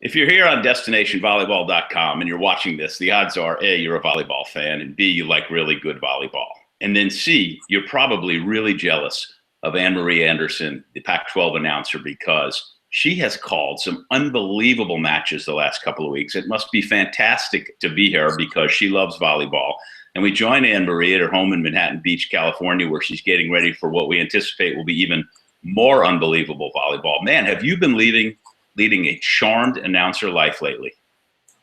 If you're here on destinationvolleyball.com and you're watching this, the odds are A, you're a volleyball fan, and B, you like really good volleyball. And then C, you're probably really jealous of Anne-Marie Anderson, the Pac-12 announcer, because she has called some unbelievable matches the last couple of weeks. It must be fantastic to be here because she loves volleyball. And we join Anne-Marie at her home in Manhattan Beach, California, where she's getting ready for what we anticipate will be even more unbelievable volleyball. Man, have you been leading a charmed announcer life lately?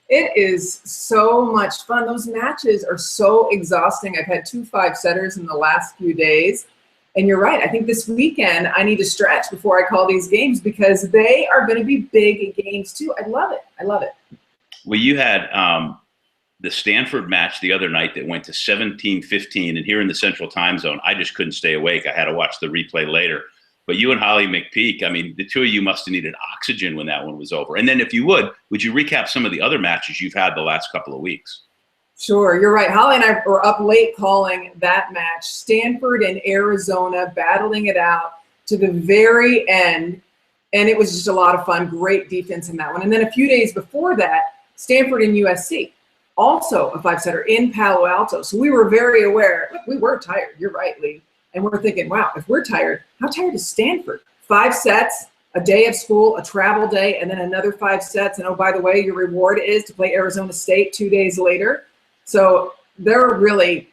It is so much fun. Those matches are so exhausting. I've had 2 5-setters in the last few days. And you're right. I think this weekend I need to stretch before I call these games because they are going to be big games too. I love it. I love it. Well, you had the Stanford match the other night that went to 17-15. And here in the Central Time Zone, I just couldn't stay awake. I had to watch the replay later. But you and Holly McPeak, I mean, the two of you must have needed oxygen when that one was over. And then if you would you recap some of the other matches you've had the last couple of weeks? Sure, you're right. Holly and I were up late calling that match. Stanford and Arizona battling it out to the very end. And it was just a lot of fun. Great defense in that one. And then a few days before that, Stanford and USC, also a 5-setter in Palo Alto. So we were very aware. Look, we were tired. You're right, Lee. And we're thinking, wow, if we're tired, how tired is Stanford? 5 sets, a day of school, a travel day, and then another 5 sets. And oh, by the way, your reward is to play Arizona State 2 days later. So they're really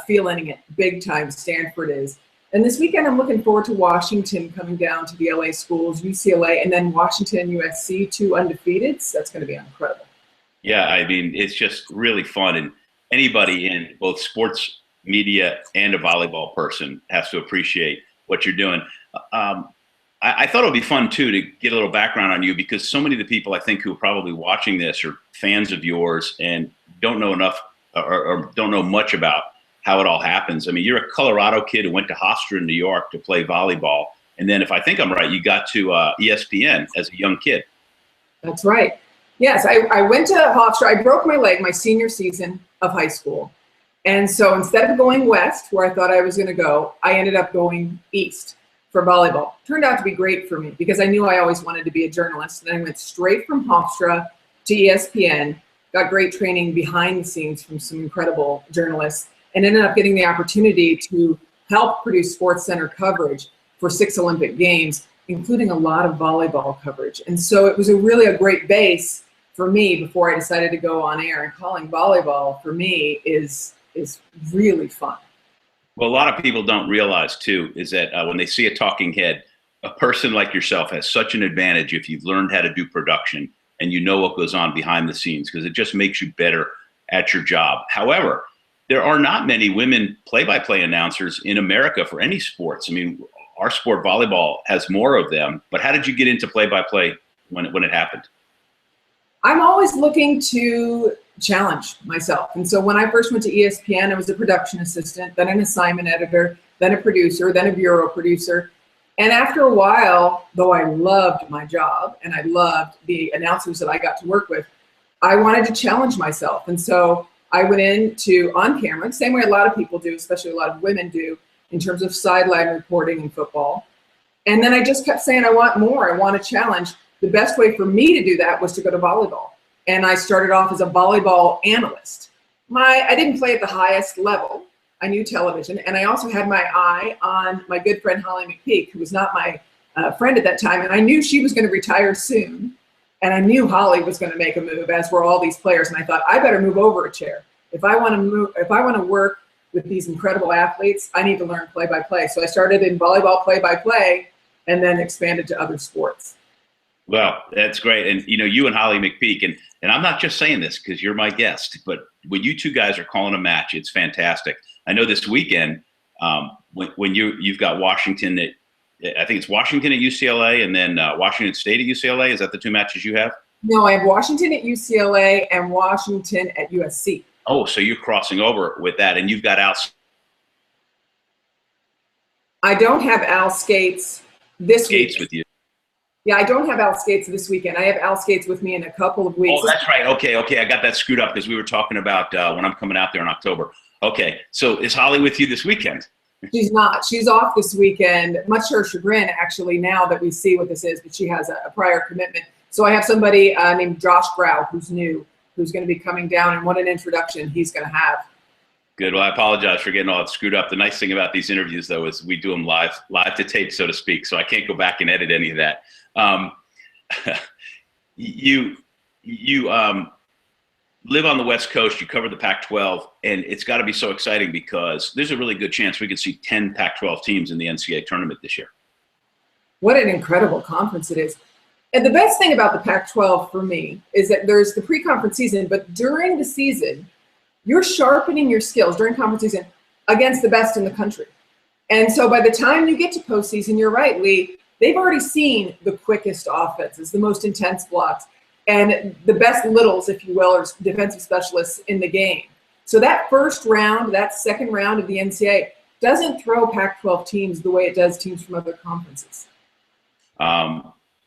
feeling it big time, Stanford is. And this weekend, I'm looking forward to Washington coming down to the LA schools, UCLA, and then Washington, USC, 2 undefeated. So that's going to be incredible. Yeah, I mean, it's just really fun. And anybody in both sports media and a volleyball person has to appreciate what you're doing. I thought it would be fun too to get a little background on you because so many of the people I think who are probably watching this are fans of yours and don't know enough or don't know much about how it all happens. I mean, you're a Colorado kid who went to Hofstra in New York to play volleyball. And then if I think I'm right, you got to ESPN as a young kid. That's right. Yes, I went to Hofstra. I broke my leg my senior season of high school. And so instead of going west, where I thought I was going to go, I ended up going east for volleyball. Turned out to be great for me because I knew I always wanted to be a journalist. And I went straight from Hofstra to ESPN, got great training behind the scenes from some incredible journalists, and ended up getting the opportunity to help produce SportsCenter coverage for 6 Olympic Games, including a lot of volleyball coverage. And so it was really a great base for me before I decided to go on air. And calling volleyball for me is really fun. Well, a lot of people don't realize too is that when they see a talking head, a person like yourself has such an advantage if you've learned how to do production and you know what goes on behind the scenes because it just makes you better at your job. However, there are not many women play-by-play announcers in America for any sports. I mean, our sport, volleyball, has more of them. But how did you get into play-by-play when it happened? I'm always looking to challenge myself. And so when I first went to ESPN, I was a production assistant, then an assignment editor, then a producer, then a bureau producer. And after a while, though I loved my job and I loved the announcers that I got to work with, I wanted to challenge myself. And so I went into on camera, the same way a lot of people do, especially a lot of women do, in terms of sideline reporting in football. And then I just kept saying, I want more, I want a challenge. The best way for me to do that was to go to volleyball. And I started off as a volleyball analyst. I didn't play at the highest level. I knew television. And I also had my eye on my good friend Holly McPeak, who was not my friend at that time. And I knew she was going to retire soon. And I knew Holly was going to make a move, as were all these players. And I thought, I better move over a chair. If I want to work with these incredible athletes, I need to learn play-by-play. So I started in volleyball play-by-play and then expanded to other sports. Well, that's great. And, you know, you and Holly McPeak, and I'm not just saying this because you're my guest, but when you two guys are calling a match, it's fantastic. I know this weekend when you've got Washington at, I think it's Washington at UCLA and then Washington State at UCLA. Is that the 2 matches you have? No, I have Washington at UCLA and Washington at USC. Oh, so you're crossing over with that, and you've got Al. I don't have Al Skates this week. Skates with you. Yeah, I don't have Al Skates this weekend. I have Al Skates with me in a couple of weeks. Oh, that's right. Okay. I got that screwed up because we were talking about when I'm coming out there in October. Okay, so is Holly with you this weekend? She's not. She's off this weekend, much to her chagrin, actually, now that we see what this is, but she has a prior commitment. So I have somebody named Josh Grau, who's new, who's going to be coming down, and what an introduction he's going to have. Good. Well, I apologize for getting all that screwed up. The nice thing about these interviews, though, is we do them live to tape, so to speak. So I can't go back and edit any of that. You live on the West Coast. You cover the Pac-12, and it's got to be so exciting because there's a really good chance we could see 10 Pac-12 teams in the NCAA tournament this year. What an incredible conference it is. And the best thing about the Pac-12 for me is that there's the pre-conference season, but during the season, you're sharpening your skills during conference season against the best in the country. And so by the time you get to postseason, you're right, Lee, they've already seen the quickest offenses, the most intense blocks, and the best littles, if you will, or defensive specialists in the game. So that first round, that second round of the NCAA doesn't throw Pac-12 teams the way it does teams from other conferences.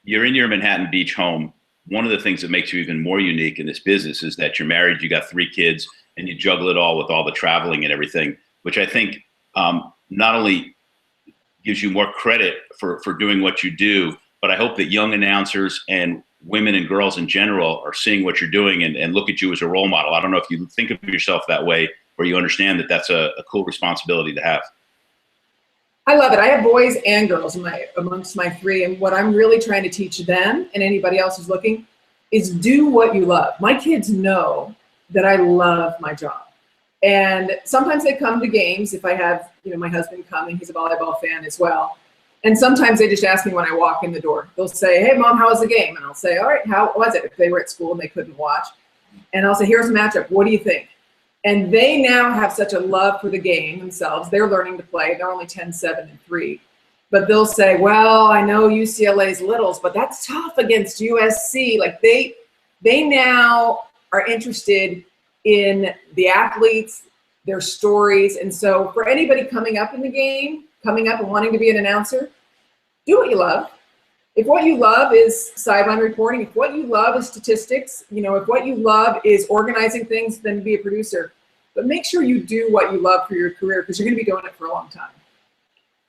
You're in your Manhattan Beach home. One of the things that makes you even more unique in this business is that you're married, you got 3 kids, and you juggle it all with all the traveling and everything, which I think not only gives you more credit for doing what you do, but I hope that young announcers and women and girls in general are seeing what you're doing and look at you as a role model. I don't know if you think of yourself that way or you understand that that's a cool responsibility to have. I love it. I have boys and girls amongst my 3, and what I'm really trying to teach them and anybody else who's looking is do what you love. My kids know that I love my job. And sometimes they come to games if I have, my husband coming, he's a volleyball fan as well. And sometimes they just ask me when I walk in the door. They'll say, "Hey, Mom, how was the game?" And I'll say, "All right, how was it?" If they were at school and they couldn't watch. And I'll say, "Here's a matchup. What do you think?" And they now have such a love for the game themselves. They're learning to play. They're only 10, 7, and 3. But they'll say, "Well, I know UCLA's littles, but that's tough against USC." Like they now are interested in the athletes, their stories. And so for anybody coming up in the game, coming up and wanting to be an announcer, do what you love. If what you love is sideline reporting, if what you love is statistics, if what you love is organizing things, then be a producer. But make sure you do what you love for your career because you're going to be doing it for a long time.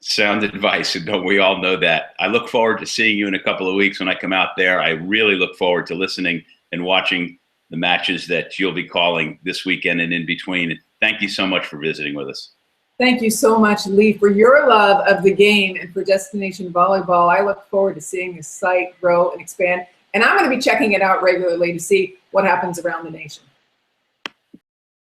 Sound advice, and don't we all know that? I look forward to seeing you in a couple of weeks when I come out there. I really look forward to listening and watching the matches that you'll be calling this weekend and in between. Thank you so much for visiting with us. Thank you so much, Lee, for your love of the game and for Destination Volleyball. I look forward to seeing this site grow and expand. And I'm going to be checking it out regularly to see what happens around the nation.